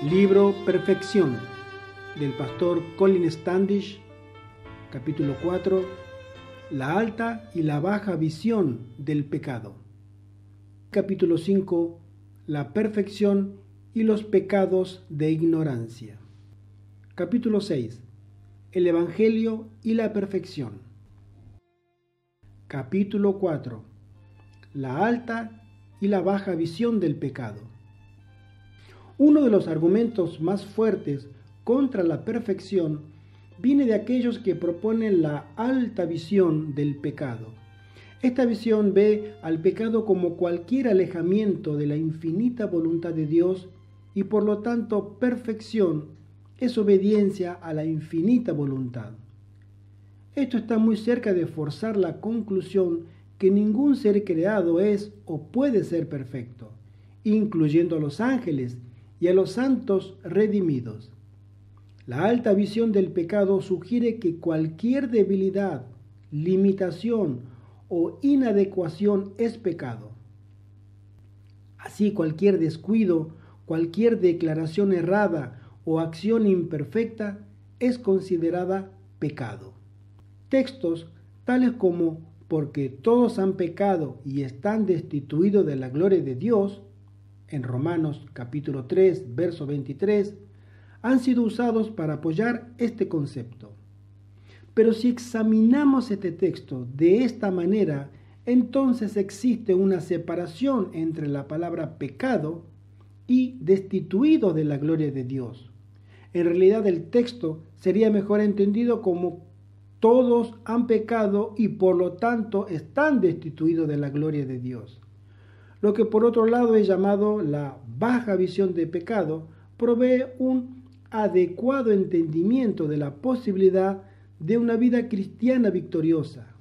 Libro Perfección del pastor Colin Standish, capítulo 4, la alta y la baja visión del pecado. Capítulo 5, la perfección y los pecados de ignorancia. Capítulo 6, el Evangelio y la perfección. Capítulo 4, la alta y la baja visión del pecado. Uno de los argumentos más fuertes contra la perfección viene de aquellos que proponen la alta visión del pecado. Esta visión ve al pecado como cualquier alejamiento de la infinita voluntad de Dios y por lo tanto perfección es obediencia a la infinita voluntad. Esto está muy cerca de forzar la conclusión que ningún ser creado es o puede ser perfecto, incluyendo a los ángeles y a los santos redimidos. La alta visión del pecado sugiere que cualquier debilidad, limitación o inadecuación es pecado. Así, cualquier descuido, cualquier declaración errada o acción imperfecta es considerada pecado. Textos tales como porque todos han pecado y están destituidos de la gloria de Dios, en Romanos capítulo 3, verso 23, han sido usados para apoyar este concepto. Pero si examinamos este texto de esta manera, entonces existe una separación entre la palabra pecado y destituido de la gloria de Dios. En realidad el texto sería mejor entendido como todos han pecado y por lo tanto están destituidos de la gloria de Dios. Lo que por otro lado es llamado la baja visión de pecado, provee un adecuado entendimiento de la posibilidad de una vida cristiana victoriosa.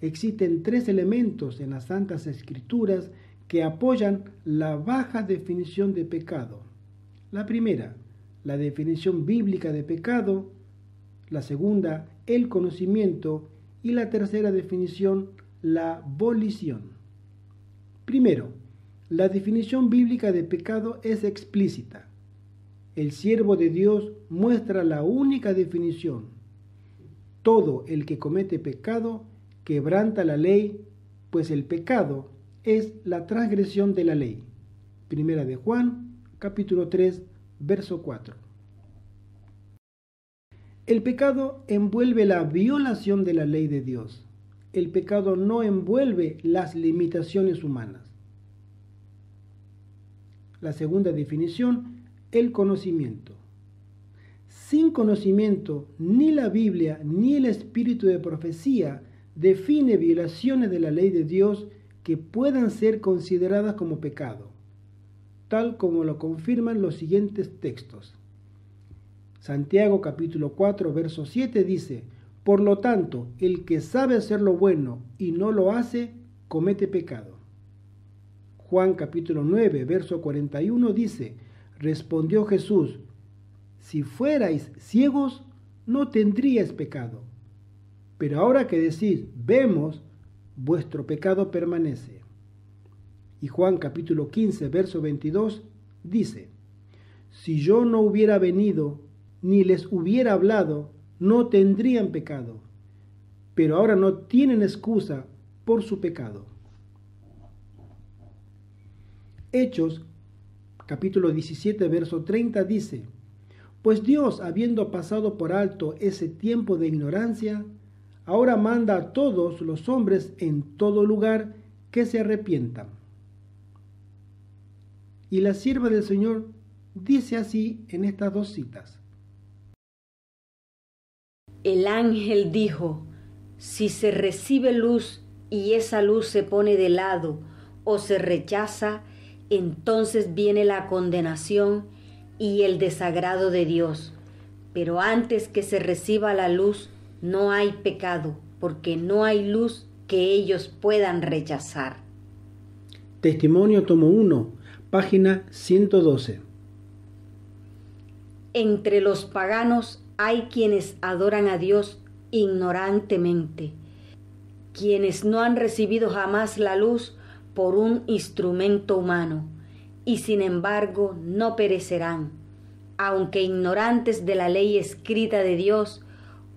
Existen tres elementos en las Santas Escrituras que apoyan la baja definición de pecado. La primera, la definición bíblica de pecado. La segunda, el conocimiento. Y la tercera definición, la volición. Primero, la definición bíblica de pecado es explícita. El siervo de Dios muestra la única definición. Todo el que comete pecado quebranta la ley, pues el pecado es la transgresión de la ley. Primera de Juan, capítulo 3, verso 4. El pecado envuelve la violación de la ley de Dios. El pecado no envuelve las limitaciones humanas. La segunda definición, el conocimiento. Sin conocimiento, ni la Biblia ni el espíritu de profecía define violaciones de la ley de Dios que puedan ser consideradas como pecado, tal como lo confirman los siguientes textos. Santiago capítulo 4, verso 7 dice: por lo tanto, el que sabe hacer lo bueno y no lo hace, comete pecado. Juan capítulo 9, verso 41 dice: respondió Jesús: si fuerais ciegos, no tendríais pecado. Pero ahora que decís, vemos, vuestro pecado permanece. Y Juan capítulo 15, verso 22 dice: si yo no hubiera venido, ni les hubiera hablado, no tendrían pecado, pero ahora no tienen excusa por su pecado. Hechos, capítulo 17, verso 30 dice: pues Dios, habiendo pasado por alto ese tiempo de ignorancia, ahora manda a todos los hombres en todo lugar que se arrepientan. Y la sierva del Señor dice así en estas dos citas: el ángel dijo: si se recibe luz y esa luz se pone de lado o se rechaza, entonces viene la condenación y el desagrado de Dios. Pero antes que se reciba la luz, no hay pecado, porque no hay luz que ellos puedan rechazar. Testimonio tomo 1, página 112. Entre los paganos hay quienes adoran a Dios ignorantemente, quienes no han recibido jamás la luz por un instrumento humano, y sin embargo no perecerán, aunque ignorantes de la ley escrita de Dios,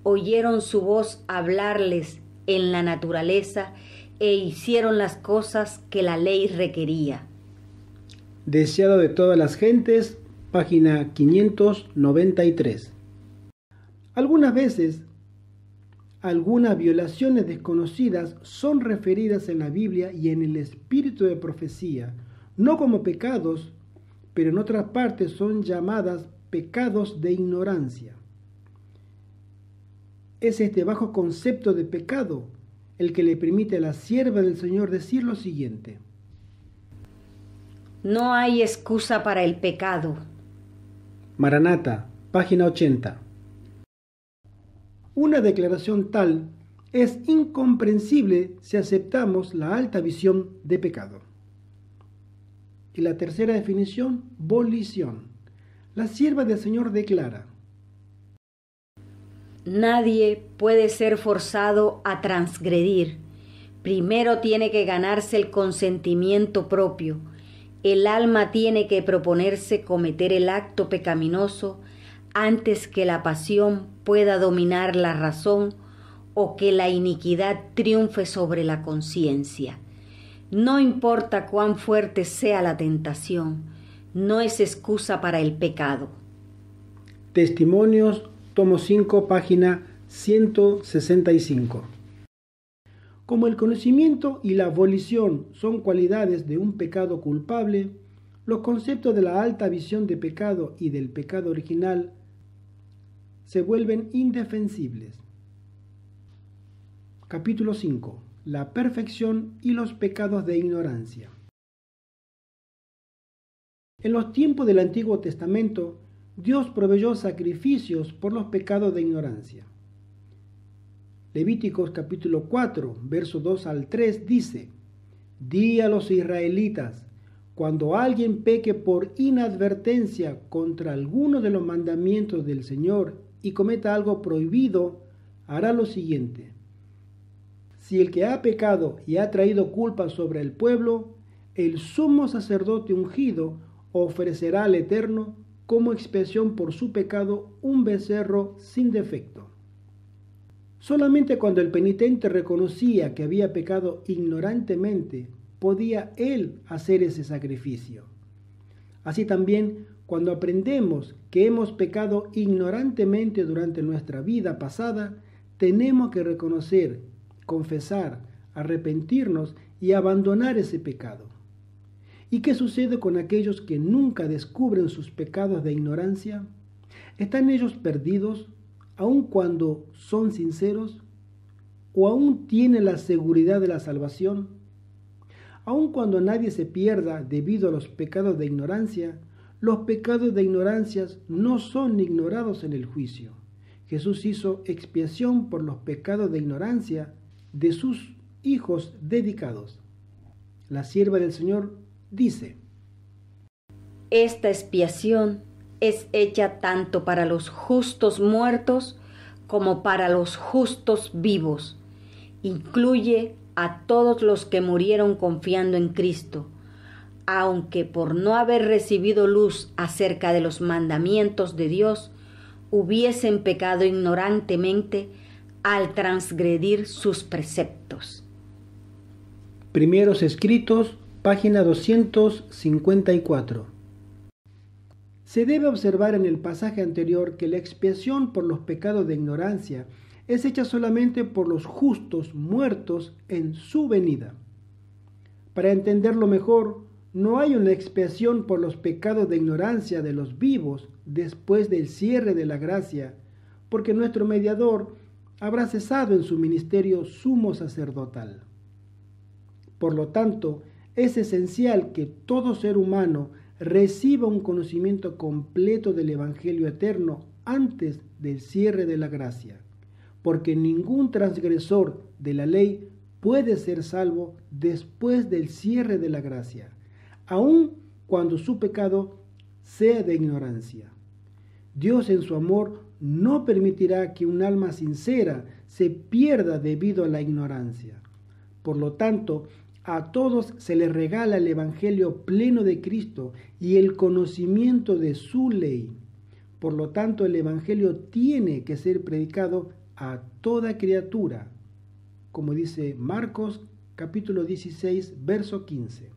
oyeron su voz hablarles en la naturaleza e hicieron las cosas que la ley requería. Deseado de todas las gentes, página 593. Algunas veces, algunas violaciones desconocidas son referidas en la Biblia y en el espíritu de profecía, no como pecados, pero en otras partes son llamadas pecados de ignorancia. Es este bajo concepto de pecado el que le permite a la sierva del Señor decir lo siguiente: No hay excusa para el pecado. Maranata, página 80. Una declaración tal es incomprensible si aceptamos la alta visión de pecado. Y la tercera definición, volición. La sierva del Señor declara: Nadie puede ser forzado a transgredir. Primero tiene que ganarse el consentimiento propio. El alma tiene que proponerse cometer el acto pecaminoso antes que la pasión pueda dominar la razón o que la iniquidad triunfe sobre la conciencia. No importa cuán fuerte sea la tentación, no es excusa para el pecado. Testimonios, tomo 5, página 165. Como el conocimiento y la volición son cualidades de un pecado culpable, los conceptos de la alta visión de pecado y del pecado original se vuelven indefensibles. Capítulo 5. La perfección y los pecados de ignorancia. En los tiempos del Antiguo Testamento, Dios proveyó sacrificios por los pecados de ignorancia. Levíticos capítulo 4, versos 2 al 3 dice: Di a los israelitas, cuando alguien peque por inadvertencia contra alguno de los mandamientos del Señor y cometa algo prohibido, hará lo siguiente. Si el que ha pecado y ha traído culpa sobre el pueblo, el sumo sacerdote ungido ofrecerá al Eterno como expiación por su pecado un becerro sin defecto. Solamente cuando el penitente reconocía que había pecado ignorantemente, podía él hacer ese sacrificio. Así también, cuando aprendemos que hemos pecado ignorantemente durante nuestra vida pasada, tenemos que reconocer, confesar, arrepentirnos y abandonar ese pecado. ¿Y qué sucede con aquellos que nunca descubren sus pecados de ignorancia? ¿Están ellos perdidos, aun cuando son sinceros? ¿O aún tienen la seguridad de la salvación? Aun cuando nadie se pierda debido a los pecados de ignorancia, los pecados de ignorancia no son ignorados en el juicio. Jesús hizo expiación por los pecados de ignorancia de sus hijos dedicados. La sierva del Señor dice: Esta expiación es hecha tanto para los justos muertos como para los justos vivos. Incluye a todos los que murieron confiando en Cristo, aunque por no haber recibido luz acerca de los mandamientos de Dios, hubiesen pecado ignorantemente al transgredir sus preceptos. Primeros Escritos, página 254. Se debe observar en el pasaje anterior que la expiación por los pecados de ignorancia es hecha solamente por los justos muertos en su venida. Para entenderlo mejor, no hay una expiación por los pecados de ignorancia de los vivos después del cierre de la gracia, porque nuestro mediador habrá cesado en su ministerio sumo sacerdotal. Por lo tanto, es esencial que todo ser humano reciba un conocimiento completo del Evangelio eterno antes del cierre de la gracia, porque ningún transgresor de la ley puede ser salvo después del cierre de la gracia, aun cuando su pecado sea de ignorancia. Dios en su amor no permitirá que un alma sincera se pierda debido a la ignorancia. Por lo tanto, a todos se les regala el Evangelio pleno de Cristo y el conocimiento de su ley. Por lo tanto, el Evangelio tiene que ser predicado a toda criatura, como dice Marcos capítulo 16, verso 15,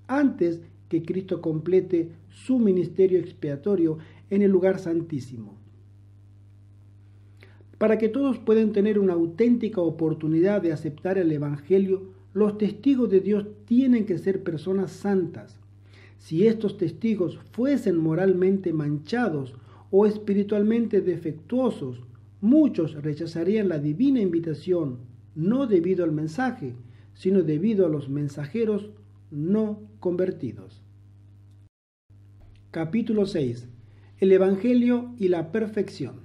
antes que Cristo complete su ministerio expiatorio en el lugar santísimo. Para que todos puedan tener una auténtica oportunidad de aceptar el Evangelio, los testigos de Dios tienen que ser personas santas. Si estos testigos fuesen moralmente manchados o espiritualmente defectuosos, muchos rechazarían la divina invitación, no debido al mensaje, sino debido a los mensajeros no convertidos. Capítulo 6. El Evangelio y la perfección.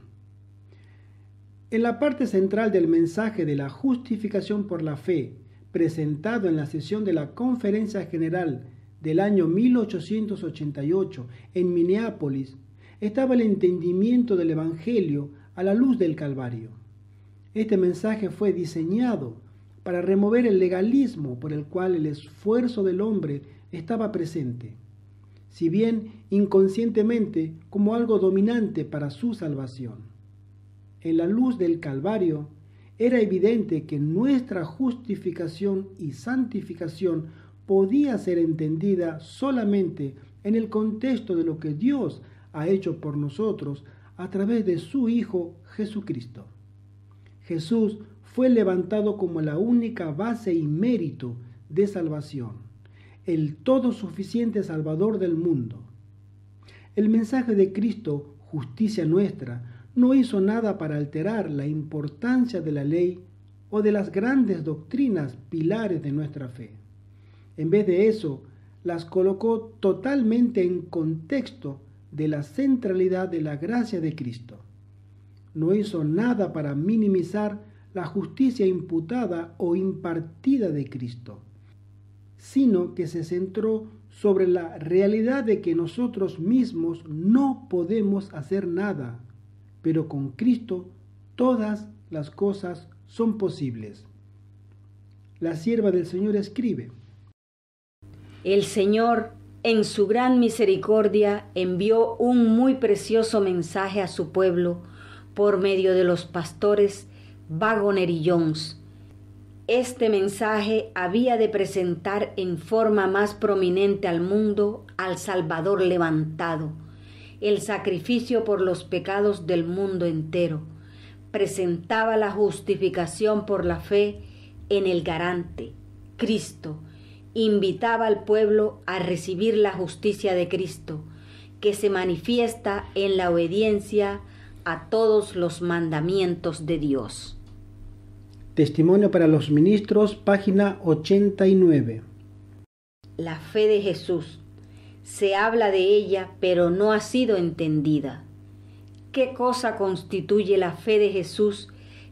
En la parte central del mensaje de la justificación por la fe, presentado en la sesión de la Conferencia General del año 1888 en Minneapolis, estaba el entendimiento del Evangelio a la luz del Calvario. Este mensaje fue diseñado para remover el legalismo por el cual el esfuerzo del hombre estaba presente, si bien inconscientemente como algo dominante para su salvación. En la luz del Calvario era evidente que nuestra justificación y santificación podía ser entendida solamente en el contexto de lo que Dios ha hecho por nosotros a través de su Hijo Jesucristo. Jesús fue levantado como la única base y mérito de salvación, el todo suficiente Salvador del mundo. El mensaje de Cristo, justicia nuestra, no hizo nada para alterar la importancia de la ley o de las grandes doctrinas pilares de nuestra fe. En vez de eso, las colocó totalmente en contexto de la centralidad de la gracia de Cristo. No hizo nada para minimizar la justicia imputada o impartida de Cristo, sino que se centró sobre la realidad de que nosotros mismos no podemos hacer nada, pero con Cristo todas las cosas son posibles. La sierva del Señor escribe: El Señor, en su gran misericordia, envió un muy precioso mensaje a su pueblo por medio de los pastores Waggoner y Jones. Este mensaje había de presentar en forma más prominente al mundo al Salvador levantado, el sacrificio por los pecados del mundo entero. Presentaba la justificación por la fe en el garante, Cristo. Invitaba al pueblo a recibir la justicia de Cristo, que se manifiesta en la obediencia a todos los mandamientos de Dios. Testimonio para los ministros, página 89. La fe de Jesús. Se habla de ella, pero no ha sido entendida. ¿Qué cosa constituye la fe de Jesús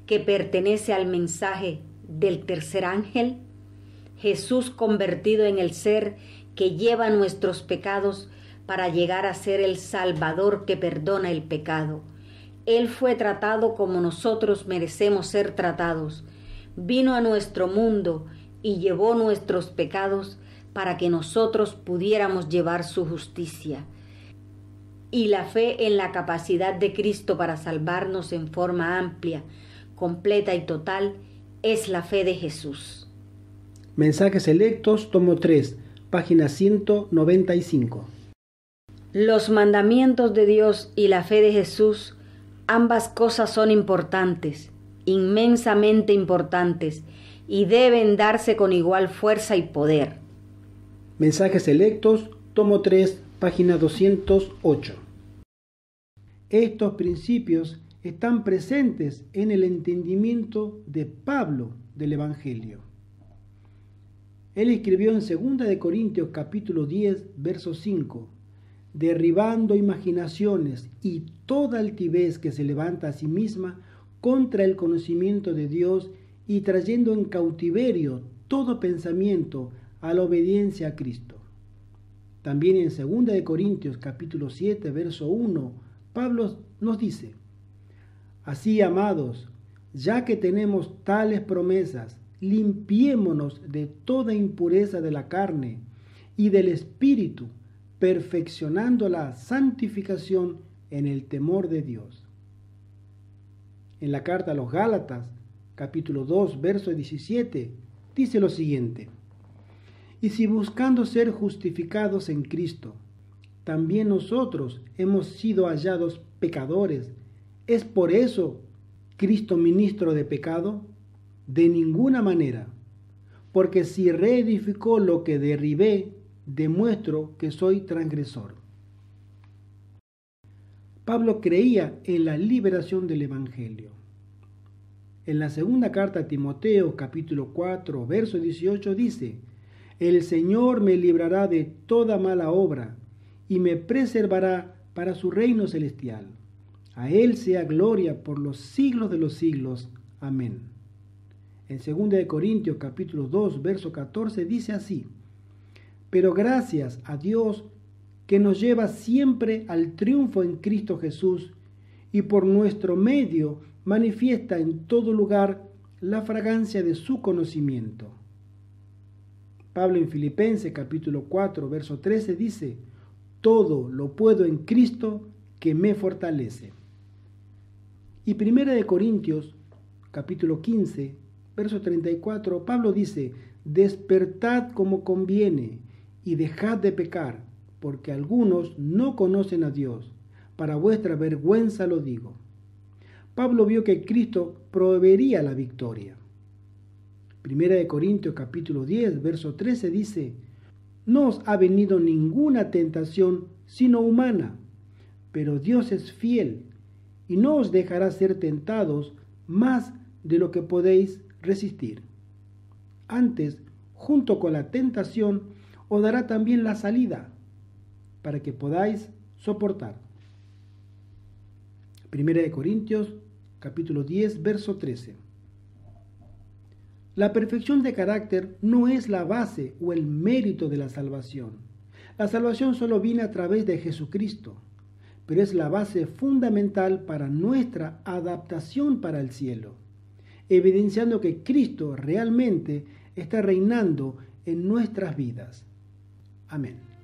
que pertenece al mensaje del tercer ángel? Jesús convertido en el ser que lleva nuestros pecados para llegar a ser el Salvador que perdona el pecado. Él fue tratado como nosotros merecemos ser tratados. Vino a nuestro mundo y llevó nuestros pecados para que nosotros pudiéramos llevar su justicia. Y la fe en la capacidad de Cristo para salvarnos en forma amplia, completa y total es la fe de Jesús. Mensajes selectos, tomo 3, página 195. Los mandamientos de Dios y la fe de Jesús, ambas cosas son importantes, inmensamente importantes, y deben darse con igual fuerza y poder. Mensajes selectos, tomo 3, página 208. Estos principios están presentes en el entendimiento de Pablo del Evangelio. Él escribió en 2 Corintios capítulo 10, verso 5, derribando imaginaciones y toda altivez que se levanta a sí misma contra el conocimiento de Dios y trayendo en cautiverio todo pensamiento a la obediencia a Cristo. También en 2 Corintios capítulo 7, verso 1, Pablo nos dice: Así, amados, ya que tenemos tales promesas, limpiémonos de toda impureza de la carne y del espíritu, perfeccionando la santificación en el temor de Dios. En la carta a los Gálatas, capítulo 2, verso 17, dice lo siguiente: y si buscando ser justificados en Cristo, también nosotros hemos sido hallados pecadores, ¿es por eso Cristo ministro de pecado? De ninguna manera, porque si reedificó lo que derribé, demuestro que soy transgresor. Pablo creía en la liberación del Evangelio. En la segunda carta a Timoteo, capítulo 4, verso 18, dice: el Señor me librará de toda mala obra y me preservará para su reino celestial. A Él sea gloria por los siglos de los siglos. Amén. En 2 Corintios capítulo 2, verso 14 dice así: pero gracias a Dios que nos lleva siempre al triunfo en Cristo Jesús y por nuestro medio manifiesta en todo lugar la fragancia de su conocimiento. Pablo en Filipenses capítulo 4, verso 13 dice: todo lo puedo en Cristo que me fortalece. Y 1 Corintios capítulo 15, verso 34, Pablo dice: despertad como conviene y dejad de pecar, porque algunos no conocen a Dios. Para vuestra vergüenza lo digo. Pablo vio que Cristo proveería la victoria. 1 Corintios capítulo 10, verso 13 dice: no os ha venido ninguna tentación sino humana, pero Dios es fiel y no os dejará ser tentados más de lo que podéis resistir. Antes, junto con la tentación, os dará también la salida, para que podáis soportar. 1 Corintios capítulo 10, verso 13. La perfección de carácter no es la base o el mérito de la salvación. La salvación solo viene a través de Jesucristo, pero es la base fundamental para nuestra adaptación para el cielo, evidenciando que Cristo realmente está reinando en nuestras vidas. Amén.